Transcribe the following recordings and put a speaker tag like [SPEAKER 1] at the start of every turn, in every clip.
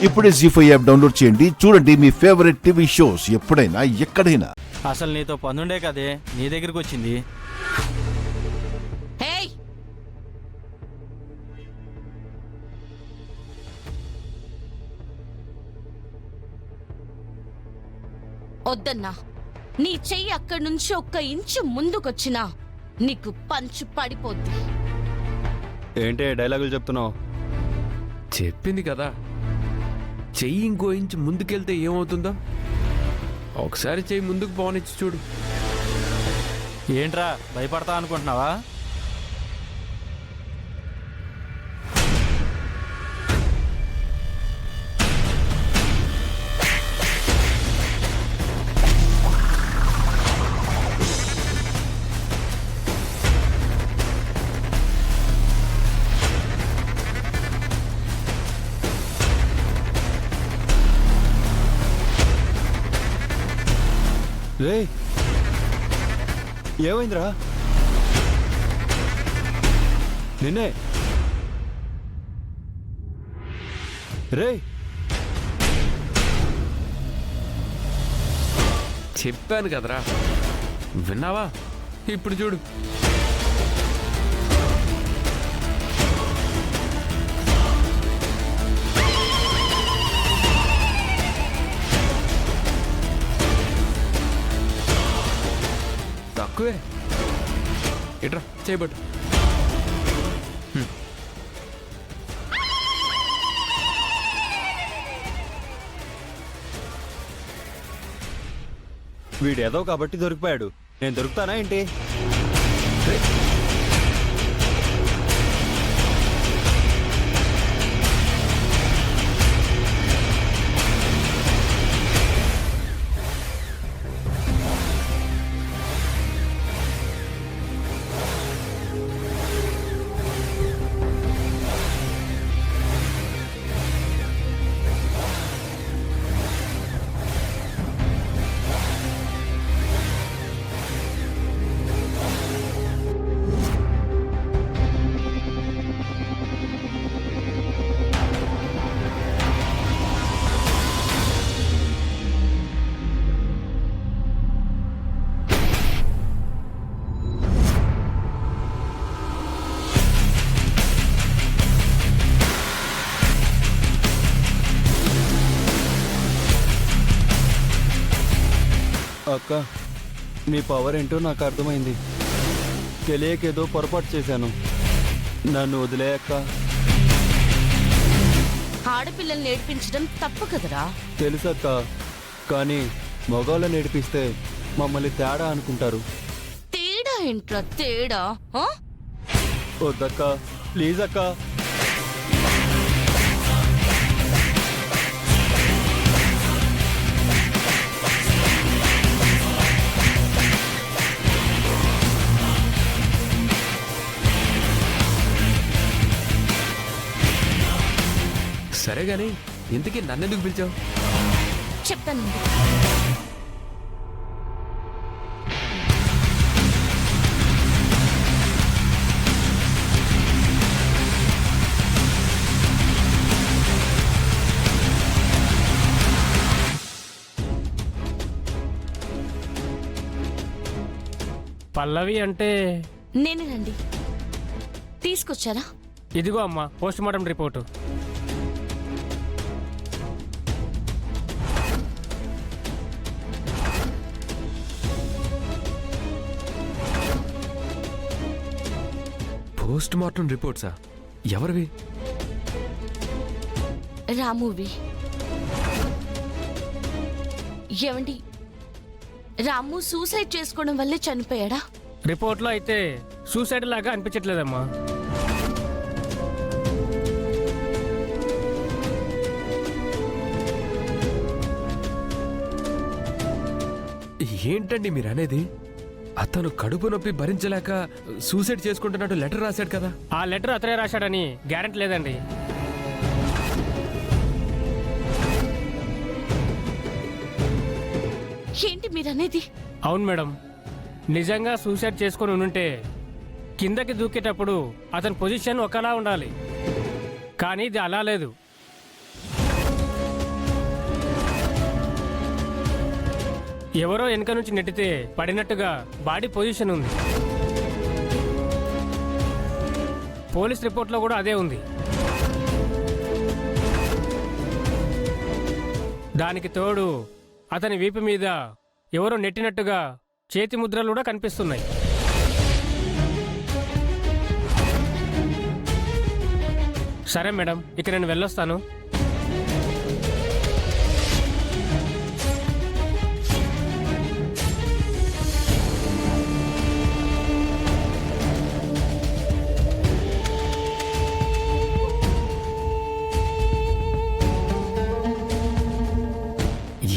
[SPEAKER 1] ఇప్పుడే జీ5 app download చేయండి. చూడండి మీ ఫేవరెట్ టీవీ షోస్ ఎప్పుడైనా ఎక్కడైనా.
[SPEAKER 2] అసలు నీతో పనుండే కదే నీ దగ్గరికి వచ్చింది.
[SPEAKER 3] వద్దన్నా, నీ చెయ్యి అక్కడి నుంచి 1 ఇంచు ముందుకొచ్చినా నీకు పంచు పడిపోద్ది.
[SPEAKER 2] ఏంటే డైలాగులు చెప్తున్నావు?
[SPEAKER 4] చెప్పింది కదా, చెయ్యి ఇంకో ఇంచు ముందుకెళ్తే ఏమవుతుందో ఒకసారి చెయ్యి ముందుకు పోనిచ్చి చూడు.
[SPEAKER 2] ఏంట్రా భయపడతా అనుకుంటున్నావా? రే ఏమైందిరా? నిన్నే రే
[SPEAKER 4] చెప్పాను కదరా, విన్నావా? ఇప్పుడు చూడు. తక్కువే. ఇట్రా చేయబట్టు.
[SPEAKER 2] వీడేదో కాబట్టి దొరికిపోయాడు. నేను దొరుకుతానా ఏంటి? అక్క, నీ పవర్ ఏంటో నాకు అర్థమైంది. తెలియకేదో పొరపాటు చేశాను. నన్ను వదిలే అక్క.
[SPEAKER 3] ఆడపిల్లల్ని నేర్పించడం తప్పు కదరా?
[SPEAKER 2] తెలుసక్క, కానీ మగవాళ్ళని నేర్పిస్తే మమ్మల్ని తేడా అనుకుంటారు.
[SPEAKER 3] తేడా ఏంట్రా తేడా?
[SPEAKER 2] వద్దక్క, ప్లీజ్ అక్క.
[SPEAKER 4] సరే గాని ఇంతకీ నన్నెందుకు పిలిచావు?
[SPEAKER 3] చెప్తాను.
[SPEAKER 5] పల్లవి అంటే
[SPEAKER 3] నేనేనండి. తీసుకొచ్చారా?
[SPEAKER 5] ఇదిగో అమ్మా post mortem report.
[SPEAKER 4] Post mortem రిపోర్ట్సా? ఎవరివి?
[SPEAKER 3] రామువి. ఏమండి, రాము సూసైడ్ చేసుకోవడం వల్లే చనిపోయాడా?
[SPEAKER 5] రిపోర్ట్లో అయితే సూసైడ్ లాగా అనిపించట్లేదమ్మా.
[SPEAKER 4] ఏంటండి మీరు అనేది? అతను కడుపు నొప్పి భరించలేక సూసైడ్ చేసుకుంటున్నట్టు లెటర్ రాశాడు కదా.
[SPEAKER 5] ఆ లెటర్ అతనే రాశాడని గ్యారెంటీ లేదండి.
[SPEAKER 3] ఏంటి మీరనేది?
[SPEAKER 5] అవును మేడం, నిజంగా సూసైడ్ చేసుకొని ఉంటే కిందకి దూకేటప్పుడు అతని పొజిషన్ ఒకలా ఉండాలి, కానీ ఇది అలా లేదు. ఎవరో వెనక నుంచి నెట్టితే పడినట్టుగా బాడీ పొజిషన్ ఉంది. పోలీస్ రిపోర్ట్లో కూడా అదే ఉంది. దానికి తోడు అతని వీపు మీద ఎవరో నెట్టినట్టుగా చేతి ముద్రలు కూడా కనిపిస్తున్నాయి. సరే మేడం, ఇక నేను వెళ్ళొస్తాను.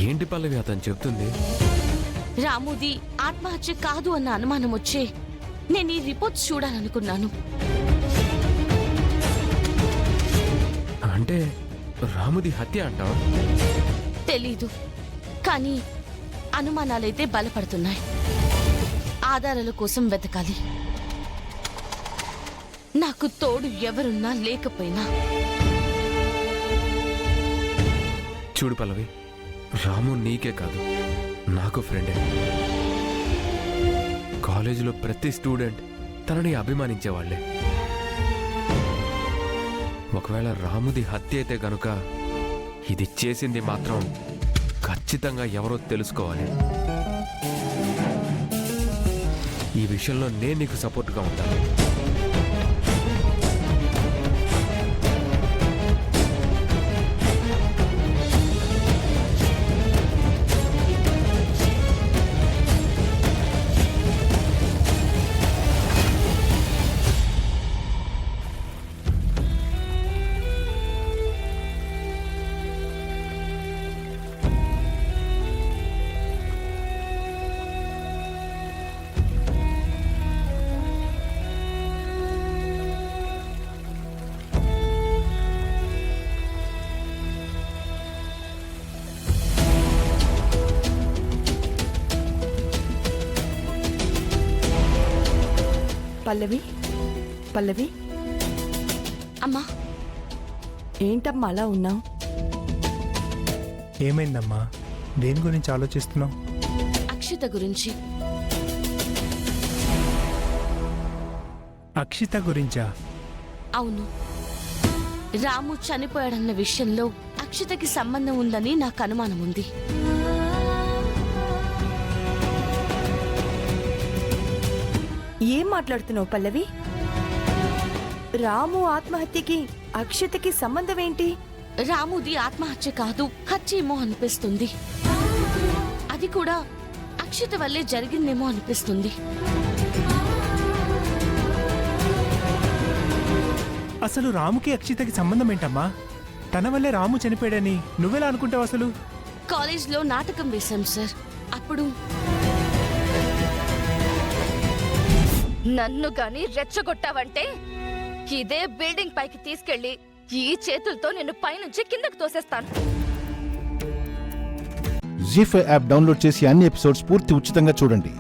[SPEAKER 4] ఏంటి పల్లవి అతను చెప్తుంది?
[SPEAKER 3] రాముది ఆత్మహత్య కాదు అన్న అనుమానం వచ్చే నేను ఈ రిపోర్ట్స్ చూడాలనుకున్నాను.
[SPEAKER 4] అంటే రాముది హత్య అంటావా?
[SPEAKER 3] తెలీదు, కానీ అనుమానాలైతే బలపడుతున్నాయి. ఆధారాల కోసం వెతకాలి. నాకు తోడు ఎవరున్నా లేకపోయినా.
[SPEAKER 4] చూడు పల్లవి, రాము నీకే కాదు నాకు ఫ్రెండే. కాలేజీలో ప్రతి స్టూడెంట్ తనని అభిమానించేవాళ్లే. ఒకవేళ రాముది హత్య అయితే గనుక ఇది చేసింది మాత్రం ఖచ్చితంగా ఎవరో తెలుసుకోవాలి. ఈ విషయంలో నేను నీకు సపోర్ట్గా ఉంటాను.
[SPEAKER 6] పల్లవి, పల్లవి,
[SPEAKER 3] అమ్మా,
[SPEAKER 6] ఏంటమ్మా అలా ఉన్నావు?
[SPEAKER 7] ఏమైందమ్మా? దేని గురించి ఆలోచిస్తున్నావు?
[SPEAKER 3] అక్షిత గురించి.
[SPEAKER 7] అక్షిత గురించా?
[SPEAKER 3] అవును, రాము చనిపోయాడన్న విషయంలో అక్షితకి సంబంధం ఉందని నాకు అనుమానం ఉంది.
[SPEAKER 6] ఏం మాట్లాడుతున్నావు పల్లవి? రాము ఆత్మహత్యకి అక్షితకి సంబంధం ఏంటి?
[SPEAKER 3] రాముది ఆత్మహత్య కాదు, హత్యేమో అనిపిస్తుంది. అది కూడా అక్షిత వల్లే జరిగిందేమో అనిపిస్తుంది.
[SPEAKER 7] అసలు రాముకి అక్షితకి సంబంధం ఏంటమ్మా? తన వల్లే రాము చనిపోయాడని నువ్వెలా అనుకుంటావు? అసలు
[SPEAKER 3] కాలేజ్లో నాటకం వేశాం సార్. అప్పుడు
[SPEAKER 8] నన్ను గాని రెచ్చగొట్టావంటే ఇదే బిల్డింగ్ పైకి తీసుకెళ్లి ఈ చేతులతో నిన్ను పైనుంచి కిందకు తోసేస్తాను.
[SPEAKER 1] జీ5 యాప్ డౌన్లోడ్ చేసి అన్ని ఎపిసోడ్స్ పూర్తి ఉచితంగా చూడండి.